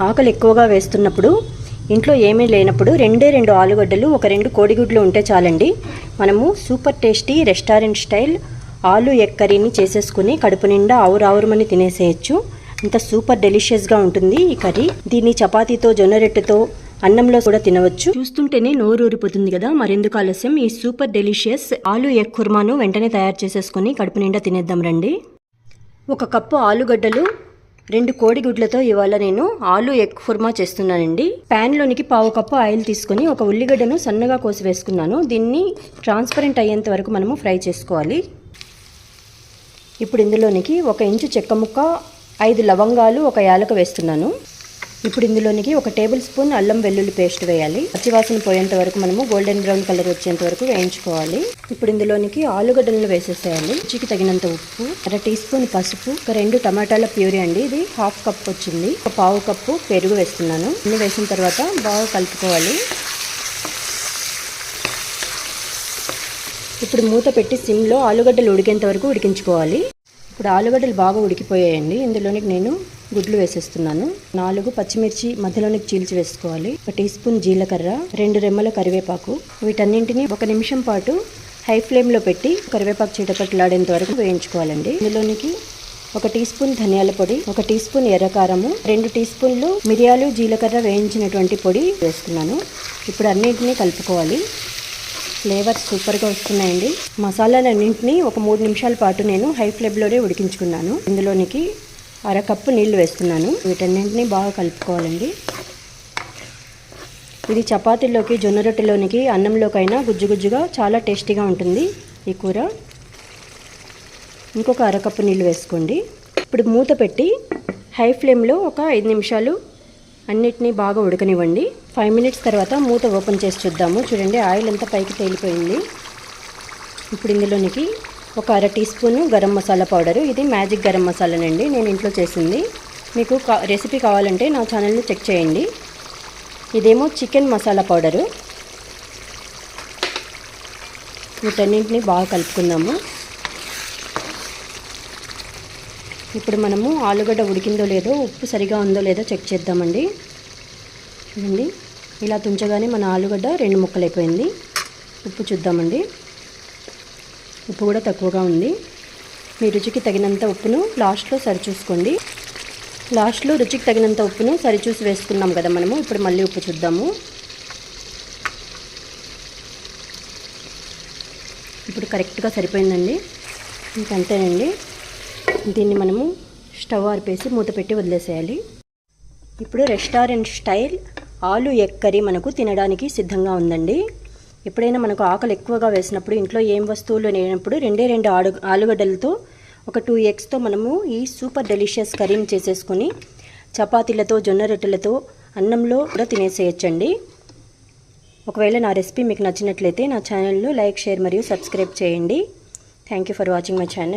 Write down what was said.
ఆకలి ఎక్కువగా వేస్తున్నప్పుడు ఇంట్లో ఏమీ లేనప్పుడు రెండు ఆలుగడ్డలు ఒక 2 కోడిగుడ్లు ఉంటే చాలండి. మనము సూపర్ టేస్టీ రెస్టారెంట్ స్టైల్ ఆలు ఎగ్ కర్రీని చేసేసుకుని కడుపు నిండా ఆవురావురమని తినేసేయచ్చు. అంత సూపర్ డెలిషియస్గా ఉంటుంది ఈ కర్రీ. దీన్ని చపాతీతో, జొన్న రొట్టెతో, అన్నంలో కూడా తినవచ్చు. చూస్తుంటేనే నోరు ఊరిపోతుంది కదా. మరెందుకు ఆలస్యం, ఈ సూపర్ డెలిషియస్ ఆలు ఎగ్ కుర్మాను వెంటనే తయారు చేసేసుకుని కడుపు నిండా తినేద్దాం రండి. 1 కప్పు ఆలుగడ్డలు, 2 కోడిగుడ్లతో ఇవాళ నేను ఆలు ఎగ్ కుర్మా చేస్తున్నానండి. ప్యాన్లోనికి 1/2 కప్పు ఆయిల్ తీసుకొని 1 ఉల్లిగడ్డను సన్నగా కోసి వేసుకున్నాను. దీన్ని ట్రాన్స్పరెంట్ అయ్యేంత వరకు మనము ఫ్రై చేసుకోవాలి. ఇప్పుడు ఇందులోనికి 1 ఇంచు చెక్క ముక్క, 5 లవంగాలు, 1 యాలక వేస్తున్నాను. ఇప్పుడు ఇందులోనికి 1 టేబుల్ స్పూన్ అల్లం వెల్లుల్లి పేస్ట్ వేయాలి. పచ్చివాసన పోయేంత వరకు మనము గోల్డెన్ బ్రౌన్ కలర్ వచ్చేంత వరకు వేయించుకోవాలి. ఇప్పుడు ఇందులోనికి ఆలుగడ్డలను వేసేసేయాలి. రుచికి తగినంత ఉప్పు, 1/2 టీ స్పూన్ పసుపు, 2 టమాటాల ప్యూరీ అండి, ఇది 1/2 కప్ వచ్చింది. 1/4 కప్పు పెరుగు వేస్తున్నాను. అన్ని వేసిన తర్వాత బాగా కలుపుకోవాలి. ఇప్పుడు మూత పెట్టి సిమ్లో ఆలుగడ్డలు ఉడికేంత వరకు ఉడికించుకోవాలి. ఇప్పుడు ఆలుగడ్డలు బాగా ఉడికిపోయాయండి. ఇందులోనికి నేను గుడ్లు వేసేస్తున్నాను. 4 పచ్చిమిర్చి మధ్యలోనికి చీల్చి వేసుకోవాలి. 1 టీ స్పూన్ జీలకర్ర, 2 రెమ్మల కరివేపాకు. వీటన్నింటినీ 1 నిమిషం పాటు హై ఫ్లేమ్లో పెట్టి కరివేపాకు చిటపట్లాడేంత వరకు వేయించుకోవాలండి. ఇందులోనికి 1 టీ స్పూన్ ధనియాల పొడి, 1 టీ స్పూన్ ఎర్రకారము, 2 టీ స్పూన్లు మిరియాలు, జీలకర్ర వేయించినటువంటి పొడి వేస్తున్నాను. ఇప్పుడు అన్నింటినీ కలుపుకోవాలి. ఫ్లేవర్స్ సూపర్గా వస్తున్నాయండి. మసాలాలన్నింటినీ 3 నిమిషాల పాటు నేను హై ఫ్లేమ్లోనే ఉడికించుకున్నాను. ఇందులోనికి 1/2 కప్పు నీళ్లు వేస్తున్నాను. వీటన్నింటినీ బాగా కలుపుకోవాలండి. ఇది చపాతీలోకి, జొన్న రొట్టెలోనికి, అన్నంలోకైనా గుజ్జుగా చాలా టేస్టీగా ఉంటుంది ఈ కూర. ఇంకొక 1/2 కప్పు నీళ్ళు వేసుకోండి. ఇప్పుడు మూత పెట్టి హై ఫ్లేమ్లో 5 నిమిషాలు అన్నిటినీ బాగా ఉడకనివ్వండి. 5 మినిట్స్ తర్వాత మూత ఓపెన్ చేసి చూద్దాము. చూడండి, ఆయిల్ అంతా పైకి తేలిపోయింది. ఇప్పుడు ఇందులోనికి 1/2 teaspoon garam masala powder, ఇది మ్యాజిక్ గరం మసాలానండి, నేను ఇంట్లో చేసింది. మీకు రెసిపీ కావాలంటే నా ఛానల్ని చెక్ చేయండి. ఇదేమో చికెన్ మసాలా పౌడరు. వీటన్నింటినీ బాగా కలుపుకుందాము. ఇప్పుడు మనము ఆలుగడ్డ ఉడికిందో లేదో, ఉప్పు సరిగా ఉందో లేదో చెక్ చేద్దామండి. చూడండి, ఇలా తుంచగానే మన ఆలుగడ్డ 2 ముక్కలైపోయింది. ఉప్పు చూద్దామండి. ఉప్పు కూడా తక్కువగా ఉంది. మీ రుచికి తగినంత ఉప్పును లాస్ట్లో సరిచూసుకోండి. లాస్ట్లో రుచికి తగినంత ఉప్పును సరిచూసి వేసుకున్నాం కదా మనము. ఇప్పుడు మళ్ళీ ఉప్పు చూద్దాము. ఇప్పుడు కరెక్ట్గా సరిపోయిందండి. ఇంకంతేనండి. దీన్ని మనము స్టవ్ ఆర్పేసి మూత పెట్టి వదిలేసేయాలి. ఇప్పుడు రెస్టారెంట్ స్టైల్ ఆలు ఎగ్ కర్రీ మనకు తినడానికి సిద్ధంగా ఉందండి. ఎప్పుడైనా మనకు ఆకలి ఎక్కువగా వేసినప్పుడు, ఇంట్లో ఏం వస్తువులు లేనప్పుడు 2 ఆలుగడ్డలతో 2 ఎగ్స్తో మనము ఈ సూపర్ డెలిషియస్ కర్రీని చేసేసుకొని చపాతీలతో, జొన్న రొట్టెలతో, అన్నంలో కూడా తినేసేయచ్చండి. ఒకవేళ నా రెసిపీ మీకు నచ్చినట్లయితే నా ఛానల్ను లైక్, షేర్ మరియు సబ్స్క్రైబ్ చేయండి. Thank you for watching my channel.